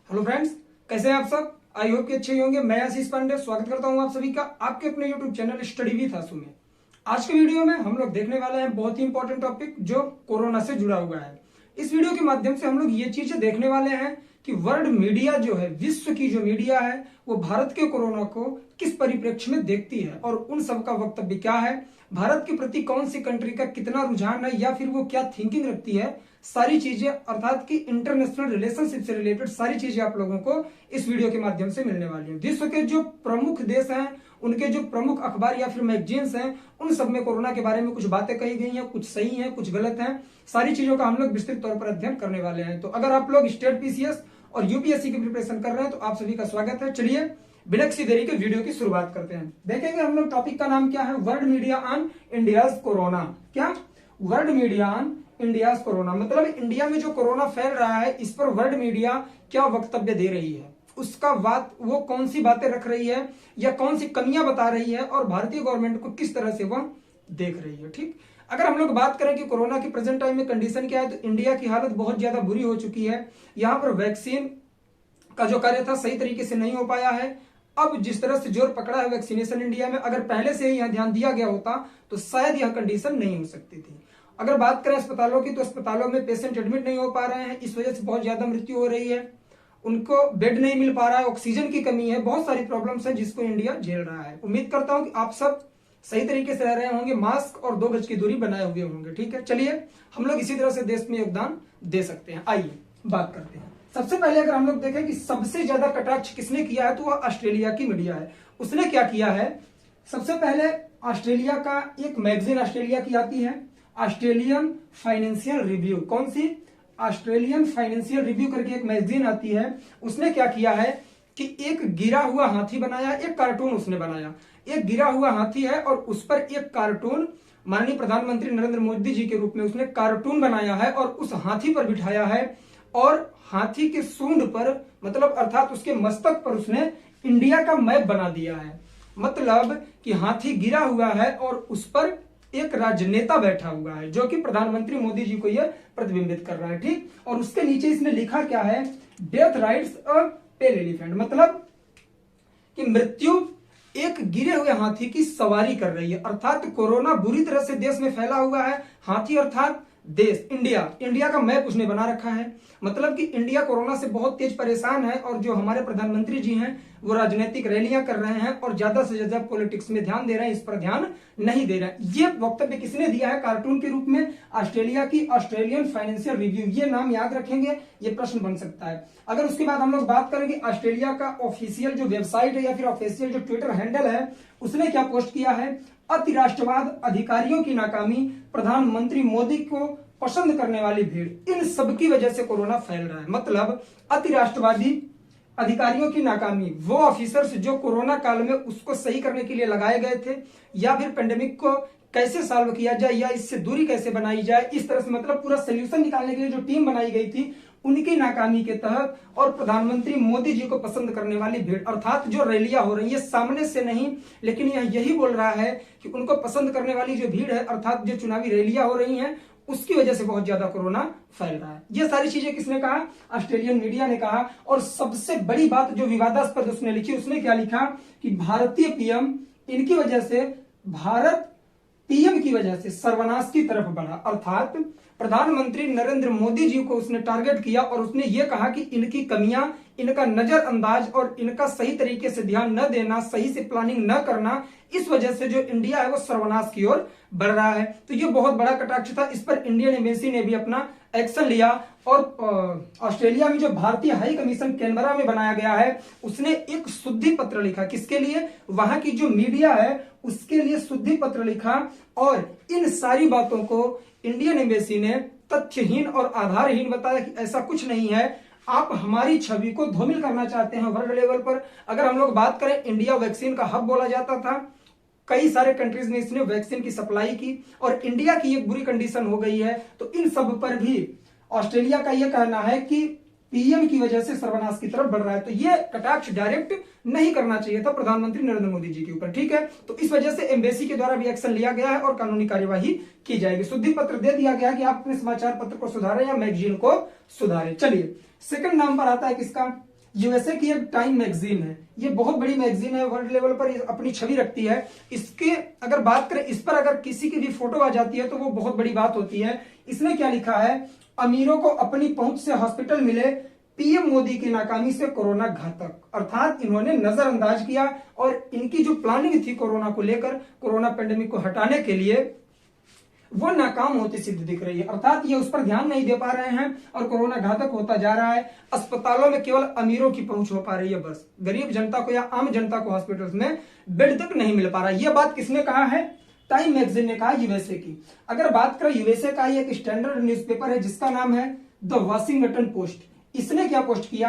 Hello friends, कैसे हैं आप सब। आई होप कि अच्छे ही होंगे। मैं आशीष पांडे स्वागत करता हूं आप सभी का आपके अपने यूट्यूब चैनल स्टडी विद आशु में। आज के वीडियो में हम लोग देखने वाले हैं बहुत ही इंपॉर्टेंट टॉपिक जो कोरोना से जुड़ा हुआ है। इस वीडियो के माध्यम से हम लोग ये चीजें देखने वाले हैं कि वर्ल्ड मीडिया जो है, विश्व की जो मीडिया है, वो भारत के कोरोना को किस परिप्रेक्ष्य में देखती है और उन सबका वक्तव्य क्या है, भारत के प्रति कौन सी कंट्री का कितना रुझान है या फिर वो क्या थिंकिंग रखती है, सारी चीजें अर्थात कि इंटरनेशनल रिलेशनशिप से रिलेटेड सारी चीजें आप लोगों को इस वीडियो के माध्यम से मिलने वाली है। विश्व के जो प्रमुख देश हैं, उनके जो प्रमुख अखबार या फिर मैगजीन्स हैं, उन सब में कोरोना के बारे में कुछ बातें कही गई हैं, कुछ सही हैं, कुछ गलत हैं। सारी चीजों का हम लोग विस्तृत तौर पर अध्ययन करने वाले हैं। तो अगर आप लोग स्टेट पीसीएस और यूपीएससी की प्रिपरेशन कर रहे हैं तो आप सभी का स्वागत है। चलिए बिना किसी देरी के वीडियो की शुरुआत करते हैं। देखेंगे हम लोग टॉपिक का नाम क्या है, world media on India's corona. क्या world media on India's corona, मतलब इंडिया में जो कोरोना फैल रहा है इस पर वर्ल्ड मीडिया क्या वक्तव्य दे रही है, उसका बात वो कौन सी बातें रख रही है या कौन सी कमियां बता रही है और भारतीय गवर्नमेंट को किस तरह से वह देख रही है। ठीक, अगर हम लोग बात करें कि कोरोना की प्रेजेंट टाइम में कंडीशन क्या है, तो इंडिया की हालत बहुत ज्यादा बुरी हो चुकी है। यहां पर वैक्सीन का जो कार्य था सही तरीके से नहीं हो पाया है। अब जिस तरह से जोर पकड़ा है वैक्सीनेशन इंडिया में, अगर पहले से ही यहां ध्यान दिया गया होता तो शायद यह कंडीशन नहीं हो सकती थी। अगर बात करें अस्पतालों की, तो अस्पतालों में पेशेंट एडमिट नहीं हो पा रहे हैं, इस वजह से बहुत ज्यादा मृत्यु हो रही है। उनको बेड नहीं मिल पा रहा है, ऑक्सीजन की कमी है, बहुत सारी प्रॉब्लम्स हैं जिसको इंडिया झेल रहा है। उम्मीद करता हूं कि आप सब सही तरीके से रह रहे होंगे, मास्क और 2 गज की दूरी बनाए हुए होंगे। ठीक है, चलिए हम लोग इसी तरह से देश में योगदान दे सकते हैं। आइए बात करते हैं। सबसे पहले अगर हम लोग देखें कि सबसे ज्यादा कटाक्ष किसने किया है, तो वह ऑस्ट्रेलिया की मीडिया है। उसने क्या किया है, सबसे पहले ऑस्ट्रेलिया का एक मैगजीन ऑस्ट्रेलिया की आती है, ऑस्ट्रेलियन फाइनेंशियल रिव्यू। कौन सी? ऑस्ट्रेलियन फाइनेंशियल रिव्यू करके एक मैगजीन आती है। उसने क्या किया है कि एक गिरा हुआ हाथी बनाया, एक कार्टून उसने बनाया। एक गिरा हुआ हाथी है और उस पर एक कार्टून माननीय प्रधानमंत्री नरेंद्र मोदी जी के रूप में उसने कार्टून बनाया है और उस हाथी पर बिठाया है और हाथी के सूंड पर, मतलब अर्थात उसके मस्तक पर उसने इंडिया का मैप बना दिया है। मतलब कि हाथी गिरा हुआ है और उस पर एक राजनेता बैठा हुआ है जो कि प्रधानमंत्री मोदी जी को यह प्रतिबिंबित कर रहा है। ठीक, और उसके नीचे इसने लिखा क्या है, डेथ राइड्स अ पेल एलिफेंट, मतलब कि मृत्यु एक गिरे हुए हाथी की सवारी कर रही है। अर्थात कोरोना बुरी तरह से देश में फैला हुआ है, हाथी अर्थात देश इंडिया का मैप उसने बना रखा है। मतलब कि इंडिया कोरोना से बहुत तेज परेशान है और जो हमारे प्रधानमंत्री जी हैं वो राजनीतिक रैलियां कर रहे हैं और ज्यादा से ज्यादा पॉलिटिक्स में ध्यान दे रहे हैं, इस पर ध्यान नहीं दे रहे हैं। ये वक्तव्य किसने दिया है कार्टून के रूप में? ऑस्ट्रेलिया की ऑस्ट्रेलियन फाइनेंशियल रिव्यू। ये नाम याद रखेंगे, ये प्रश्न बन सकता है। अगर उसके बाद हम लोग बात करेंगे ऑस्ट्रेलिया का ऑफिशियल जो वेबसाइट है या फिर ऑफिशियल जो ट्विटर हैंडल है, उसने क्या पोस्ट किया है, अतिराष्ट्रवाद अधिकारियों की नाकामी, प्रधानमंत्री मोदी को पसंद करने वाली भीड़, इन सबकी वजह से कोरोना फैल रहा है। मतलब अतिराष्ट्रवादी अधिकारियों की नाकामी, वो ऑफिसर्स जो कोरोना काल में उसको सही करने के लिए लगाए गए थे या फिर पेंडेमिक को कैसे सॉल्व किया जाए या इससे दूरी कैसे बनाई जाए, इस तरह से मतलब पूरा सोल्यूशन निकालने के लिए जो टीम बनाई गई थी, उनकी नाकामी के तहत और प्रधानमंत्री मोदी जी को पसंद करने वाली भीड़, अर्थात जो रैलियां हो रही है सामने से नहीं, लेकिन यही बोल रहा है कि उनको पसंद करने वाली जो भीड़ है, अर्थात जो चुनावी रैलियां हो रही हैं, उसकी वजह से बहुत ज्यादा कोरोना फैल रहा है। ये सारी चीजें किसने कहा? ऑस्ट्रेलियन मीडिया ने कहा। और सबसे बड़ी बात जो विवादास्पद उसने लिखी, उसने क्या लिखा कि भारतीय पीएम इनकी वजह से, भारत पीएम की वजह से सर्वनाश की तरफ बढ़ा। अर्थात प्रधानमंत्री नरेंद्र मोदी जी को उसने टारगेट किया और उसने ये कहा कि इनकी कमियां, इनका नजरअंदाज और इनका सही तरीके से ध्यान न देना, सही से प्लानिंग न करना, इस वजह से जो इंडिया है वो सर्वनाश की ओर बढ़ रहा है। तो ये बहुत बड़ा कटाक्ष था। इस पर इंडियन एम्बेसी ने भी अपना एक्शन लिया और ऑस्ट्रेलिया में जो भारतीय हाई कमीशन कैनबरा में बनाया गया है, उसने एक शुद्धि पत्र लिखा। किसके लिए? वहां की जो मीडिया है उसके लिए शुद्धि पत्र लिखा और इन सारी बातों को इंडियन एम्बेसी ने तथ्यहीन और आधारहीन बताया कि ऐसा कुछ नहीं है, आप हमारी छवि को धूमिल करना चाहते हैं वर्ल्ड लेवल पर। अगर हम लोग बात करें, इंडिया वैक्सीन का हब बोला जाता था, कई सारे कंट्रीज ने इसने वैक्सीन की सप्लाई की और इंडिया की एक बुरी कंडीशन हो गई है। तो इन सब पर भी ऑस्ट्रेलिया का यह कहना है कि पीएम की वजह से सर्वनाश की तरफ बढ़ रहा है। तो ये कटाक्ष डायरेक्ट नहीं करना चाहिए था प्रधानमंत्री नरेंद्र मोदी जी के ऊपर। ठीक है, तो इस वजह से एम्बेसी के द्वारा भी एक्शन लिया गया है और कानूनी कार्यवाही की जाएगी। शुद्धि पत्र दे दिया गया कि आप अपने समाचार पत्र को सुधारें या मैगजीन को सुधारें। चलिए, सेकंड नाम पर आता है किसका? यूएसए की एक टाइम मैगजीन है, ये बहुत बड़ी मैगजीन है, वर्ल्ड लेवल पर अपनी छवि रखती है। इसके अगर बात करें, इस पर अगर किसी की भी फोटो आ जाती है तो वो बहुत बड़ी बात होती है। इसने क्या लिखा है, अमीरों को अपनी पहुंच से हॉस्पिटल मिले, पीएम मोदी की नाकामी से कोरोना घातक। अर्थात इन्होंने नजरअंदाज किया और इनकी जो प्लानिंग थी कोरोना को लेकर, कोरोना पेंडेमिक को हटाने के लिए, वो नाकाम होती सिद्ध दिख रही है। अर्थात ये उस पर ध्यान नहीं दे पा रहे हैं और कोरोना घातक होता जा रहा है। अस्पतालों में केवल अमीरों की पहुंच हो पा रही है, बस गरीब जनता को या आम जनता को हॉस्पिटल्स में बेड तक नहीं मिल पा रहा। यह बात किसने कहा है, टाइम मैगजीन ने कहा, यूएसए की। अगर बात करें यूएसए का ही एक स्टैंडर्ड न्यूज़पेपर है जिसका नाम है द वॉशिंगटन पोस्ट। इसने क्या पोस्ट किया,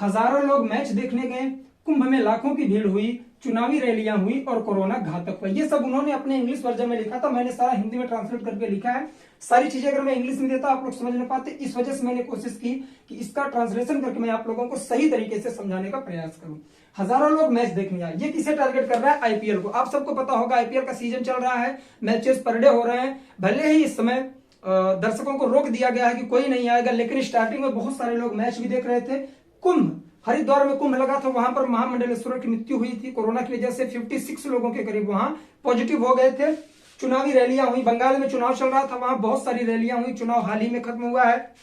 हजारों लोग मैच देखने गए, कुंभ में लाखों की भीड़ हुई, चुनावी रैलियां हुई और कोरोना घातक हुआ। ये सब उन्होंने अपने इंग्लिश वर्जन में लिखा था, मैंने सारा हिंदी में ट्रांसलेट करके लिखा है। सारी चीजें अगर मैं इंग्लिश में देता आप लोग समझ नहीं पाते, इस वजह से मैंने कोशिश की कि इसका ट्रांसलेशन करके मैं आप लोगों को सही तरीके से समझाने का प्रयास करूं। हजारों लोग मैच देखने आए, ये किसे टारगेट कर रहा है, आईपीएल को। आप सबको पता होगा आईपीएल का सीजन चल रहा है, मैचेस पर डे हो रहे हैं। भले ही इस समय दर्शकों को रोक दिया गया है कि कोई नहीं आएगा, लेकिन स्टार्टिंग में बहुत सारे लोग मैच भी देख रहे थे। कुंभ, हरिद्वार में कुंभ लगा था, वहां पर महामंडलेश्वर की मृत्यु हुई थी कोरोना की वजह से। 56 लोगों के करीब वहां पॉजिटिव हो गए थे। चुनावी रैलियां हुई, बंगाल में चुनाव चल रहा था, वहां बहुत सारी रैलियां हुई, चुनाव हाल ही में खत्म हुआ है,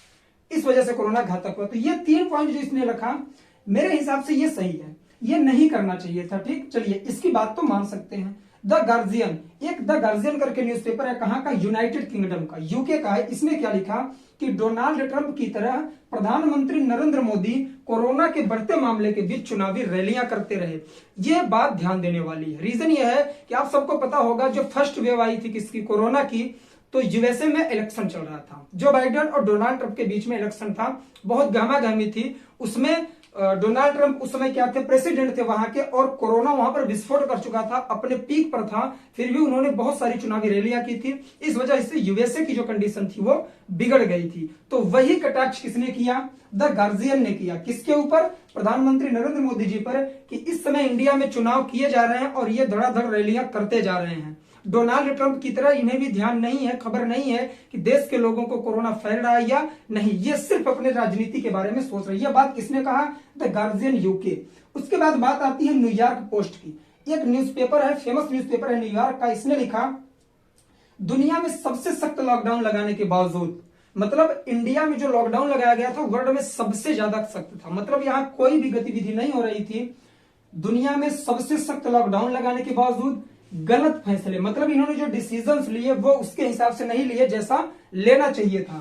इस वजह से कोरोना घातक हुआ। तो ये 3 पॉइंट जो इसने रखा, मेरे हिसाब से ये सही है, ये नहीं करना चाहिए था। ठीक, चलिए इसकी बात तो मान सकते हैं। द गार्जियन, एक द गार्जियन करके न्यूज़पेपर है, कहां का, यूनाइटेड किंगडम का, यूके का है। इसने क्या लिखा कि डोनाल्ड ट्रंप की तरह प्रधानमंत्री नरेंद्र मोदी कोरोना के बढ़ते मामले के बीच चुनावी रैलियां करते रहे। यह बात ध्यान देने वाली है। रीजन यह है कि आप सबको पता होगा जो फर्स्ट वेव आई थी किसकी, कोरोना की, तो यूएसए में इलेक्शन चल रहा था, जो बाइडेन और डोनाल्ड ट्रंप के बीच में इलेक्शन था, बहुत गहमागहमी थी उसमें। डोनाल्ड ट्रंप उस समय क्या थे, प्रेसिडेंट थे वहां के, और कोरोना वहां पर विस्फोट कर चुका था, अपने पीक पर था, फिर भी उन्होंने बहुत सारी चुनावी रैलियां की थी। इस वजह से यूएसए की जो कंडीशन थी वो बिगड़ गई थी। तो वही कटाक्ष किसने किया, द गार्जियन ने किया, किसके ऊपर, प्रधानमंत्री नरेंद्र मोदी जी पर, कि इस समय इंडिया में चुनाव किए जा रहे हैं और ये धड़ाधड़ रैलियां करते जा रहे हैं। डोनाल्ड ट्रंप की तरह इन्हें भी ध्यान नहीं है, खबर नहीं है कि देश के लोगों को कोरोना फैल रहा है या नहीं, ये सिर्फ अपने राजनीति के बारे में सोच रही है। बात किसने कहा, द गार्जियन यूके। उसके बाद बात आती है न्यूयॉर्क पोस्ट की, एक न्यूज़पेपर है, फेमस न्यूज़पेपर है न्यूयॉर्क का। इसने लिखा, दुनिया में सबसे सख्त लॉकडाउन लगाने के बावजूद, मतलब इंडिया में जो लॉकडाउन लगाया गया था वर्ल्ड में सबसे ज्यादा सख्त था, मतलब यहां कोई भी गतिविधि नहीं हो रही थी। दुनिया में सबसे सख्त लॉकडाउन लगाने के बावजूद गलत फैसले, मतलब इन्होंने जो डिसीजंस लिए वो उसके हिसाब से नहीं लिए जैसा लेना चाहिए था।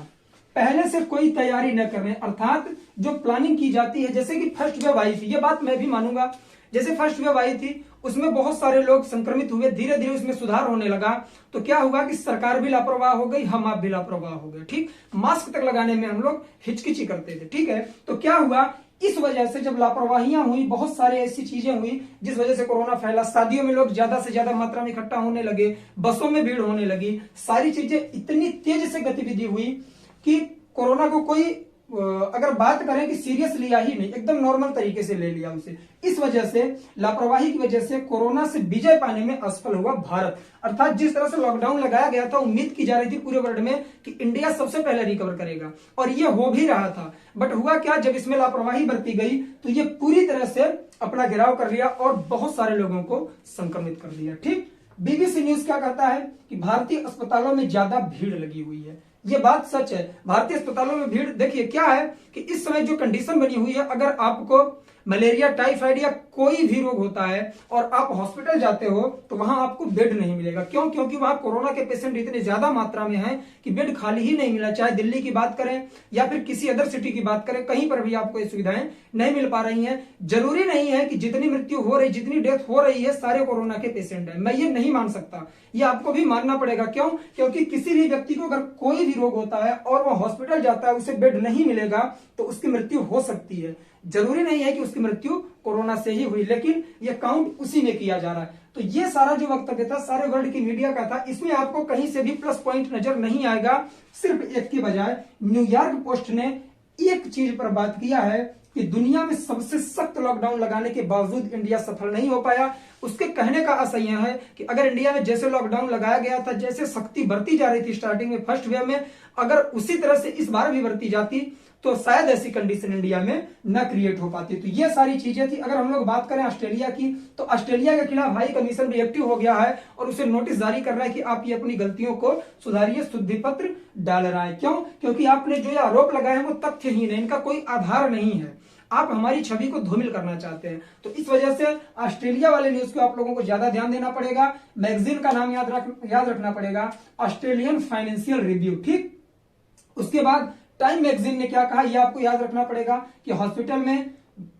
पहले से कोई तैयारी न करने, अर्थात जो प्लानिंग की जाती है, जैसे कि फर्स्ट वेव आई थी, ये बात मैं भी मानूंगा, जैसे फर्स्ट वेव आई थी उसमें बहुत सारे लोग संक्रमित हुए, धीरे धीरे उसमें सुधार होने लगा, तो क्या हुआ कि सरकार भी लापरवाह हो गई, हम आप भी लापरवाह हो गए। ठीक, मास्क तक लगाने में हम लोग हिचकिची करते थे। ठीक है, तो क्या हुआ, इस वजह से जब लापरवाहियां हुई, बहुत सारी ऐसी चीजें हुई जिस वजह से कोरोना फैला। शादियों में लोग ज्यादा से ज्यादा मात्रा में इकट्ठा होने लगे, बसों में भीड़ होने लगी, सारी चीजें इतनी तेज से गतिविधि हुई कि कोरोना को कोई अगर बात करें कि सीरियस लिया ही नहीं, एकदम नॉर्मल तरीके से ले लिया उसे। इस वजह से, लापरवाही की वजह से कोरोना से विजय पाने में असफल हुआ भारत। अर्थात जिस तरह से लॉकडाउन लगाया गया था, उम्मीद की जा रही थी पूरे वर्ल्ड में कि इंडिया सबसे पहले रिकवर करेगा, और ये हो भी रहा था। बट हुआ क्या, जब इसमें लापरवाही बरती गई तो ये पूरी तरह से अपना घेराव कर लिया और बहुत सारे लोगों को संक्रमित कर दिया। ठीक, बीबीसी न्यूज क्या कहता है कि भारतीय अस्पतालों में ज्यादा भीड़ लगी हुई है। ये बात सच है, भारतीय अस्पतालों में भीड़, देखिए क्या है कि इस समय जो कंडीशन बनी हुई है, अगर आपको मलेरिया, टाइफाइड या कोई भी रोग होता है और आप हॉस्पिटल जाते हो तो वहां आपको बेड नहीं मिलेगा। क्यों? क्योंकि वहां कोरोना के पेशेंट इतने ज्यादा मात्रा में हैं कि बेड खाली ही नहीं मिला। चाहे दिल्ली की बात करें या फिर किसी अदर सिटी की बात करें, कहीं पर भी आपको ये सुविधाएं नहीं मिल पा रही हैं। जरूरी नहीं है कि जितनी मृत्यु हो रही, जितनी डेथ हो रही है, सारे कोरोना के पेशेंट हैं, मैं ये नहीं मान सकता, ये आपको भी मानना पड़ेगा। क्यों? क्योंकि किसी भी व्यक्ति को अगर कोई भी रोग होता है और वह हॉस्पिटल जाता है, उसे बेड नहीं मिलेगा तो उसकी मृत्यु हो सकती है। जरूरी नहीं है कि उसकी मृत्यु कोरोना से ही हुई, लेकिन यह काउंट उसी में किया जा रहा है। तो ये सारा जो वक्तव्य था सारे वर्ल्ड की मीडिया का था, इसमें आपको कहीं से भी प्लस पॉइंट नजर नहीं आएगा। सिर्फ एक की बजाय न्यूयॉर्क पोस्ट ने एक चीज पर बात किया है कि दुनिया में सबसे सख्त लॉकडाउन लगाने के बावजूद इंडिया सफल नहीं हो पाया। उसके कहने का आशय यह है कि अगर इंडिया में जैसे लॉकडाउन लगाया गया था, जैसे सख्ती बरती जा रही थी स्टार्टिंग में फर्स्ट वेव में, अगर उसी तरह से इस बार भी बरती जाती तो शायद ऐसी कंडीशन इंडिया में न क्रिएट हो पाती। तो ये सारी चीजें थी। अगर हम लोग बात करें ऑस्ट्रेलिया की, तो ऑस्ट्रेलिया के खिलाफ हाई कमीशन रिएक्टिव हो गया है और उसे नोटिस जारी कर रहा है कि आप ये अपनी गलतियों को सुधारिए, शुद्धि पत्र डाल रहा है। क्यों? क्योंकि आपने जो ये आरोप लगाए हैं वो तथ्यहीन है, इनका कोई आधार नहीं है, आप हमारी छवि को धूमिल करना चाहते हैं। तो इस वजह से ऑस्ट्रेलिया वाले न्यूज को आप लोगों को ज्यादा ध्यान देना पड़ेगा। मैगजीन का नाम याद रखना पड़ेगा, ऑस्ट्रेलियन फाइनेंशियल रिव्यू। ठीक, उसके बाद टाइम मैगजीन ने क्या कहा यह आपको याद रखना पड़ेगा कि हॉस्पिटल में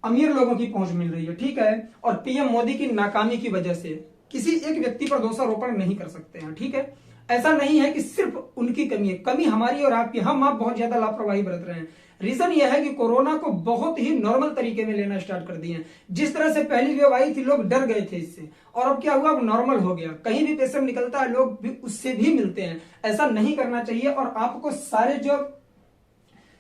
अमीर लोगों की पहुंच मिल रही है, ठीक है, और पीएम मोदी की नाकामी की वजह से किसी एक व्यक्ति पर दोषारोपण नहीं कर सकते हैं, ठीक है। ऐसा नहीं है कि सिर्फ उनकी कमी है, कमी हमारी और आपकी, हम आप बहुत ज्यादा लापरवाही बरत रहे हैं। रीजन यह है कि कोरोना को बहुत ही नॉर्मल तरीके में लेना स्टार्ट कर दिए हैं। जिस तरह से पहली वेव आई थी लोग डर गए थे इससे, और अब क्या हुआ, अब नॉर्मल हो गया, कहीं भी पेशेंट निकलता है लोग भी उससे भी मिलते हैं। ऐसा नहीं करना चाहिए और आपको सारे जो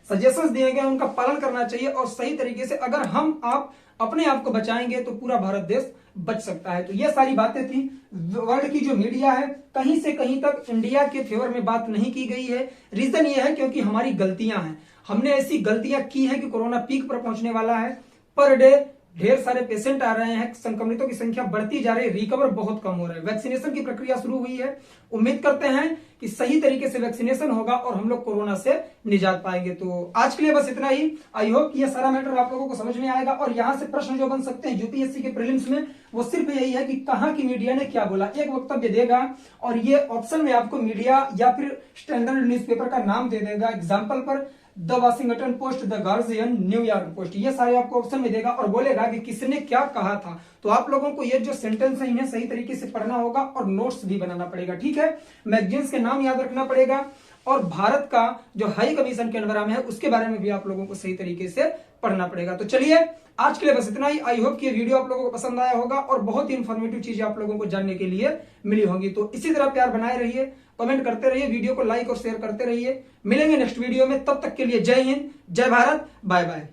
सजेशंस दिए गए उनका पालन करना चाहिए और सही तरीके से अगर हम आप अपने आप को बचाएंगे तो पूरा भारत देश बच सकता है। तो ये सारी बातें थी। वर्ल्ड की जो मीडिया है कहीं से कहीं तक इंडिया के फेवर में बात नहीं की गई है। रीजन ये है क्योंकि हमारी गलतियां हैं, हमने ऐसी गलतियां की हैं कि कोरोना पीक पर पहुंचने वाला है। पर डे ढेर सारे पेशेंट आ रहे हैं, संक्रमितों की संख्या बढ़ती जा रही है, रिकवर बहुत कम हो रहा है। वैक्सीनेशन की प्रक्रिया शुरू हुई है, उम्मीद करते हैं कि सही तरीके से वैक्सीनेशन होगा और हम लोग कोरोना से निजात पाएंगे। तो आज के लिए बस इतना ही। आई होप कि ये सारा मैटर आप लोगों को समझ में आएगा। और यहां से प्रश्न जो बन सकते हैं यूपीएससी के प्रीलिम्स में वो सिर्फ यही है कि कहां की मीडिया ने क्या बोला। एक वक्तव्य देगा और ये ऑप्शन में आपको मीडिया या फिर स्टैंडर्ड न्यूज़पेपर का नाम दे देगा। एग्जाम्पल पर the Washington post, the guardian, New York post, ये सारे आपको ऑप्शन में देगा और बोलेगा कि किसने क्या कहा था। तो आप लोगों को ये जो सेंटेंस है इन्हें सही तरीके से पढ़ना होगा और नोट्स भी बनाना पड़ेगा, ठीक है। मैगजीन्स के नाम याद रखना पड़ेगा और भारत का जो हाई कमीशन कैनबरा में है उसके बारे में भी आप लोगों को सही तरीके से पढ़ना पड़ेगा। तो चलिए आज के लिए बस इतना ही। आई होप कि ये वीडियो आप लोगों को पसंद आया होगा और बहुत ही इंफॉर्मेटिव चीजें आप लोगों को जानने के लिए मिली होंगी। तो इसी तरह प्यार बनाए रहिए, कमेंट करते रहिए, वीडियो को लाइक और शेयर करते रहिए। मिलेंगे नेक्स्ट वीडियो में, तब तक के लिए जय हिंद, जय भारत, बाय बाय।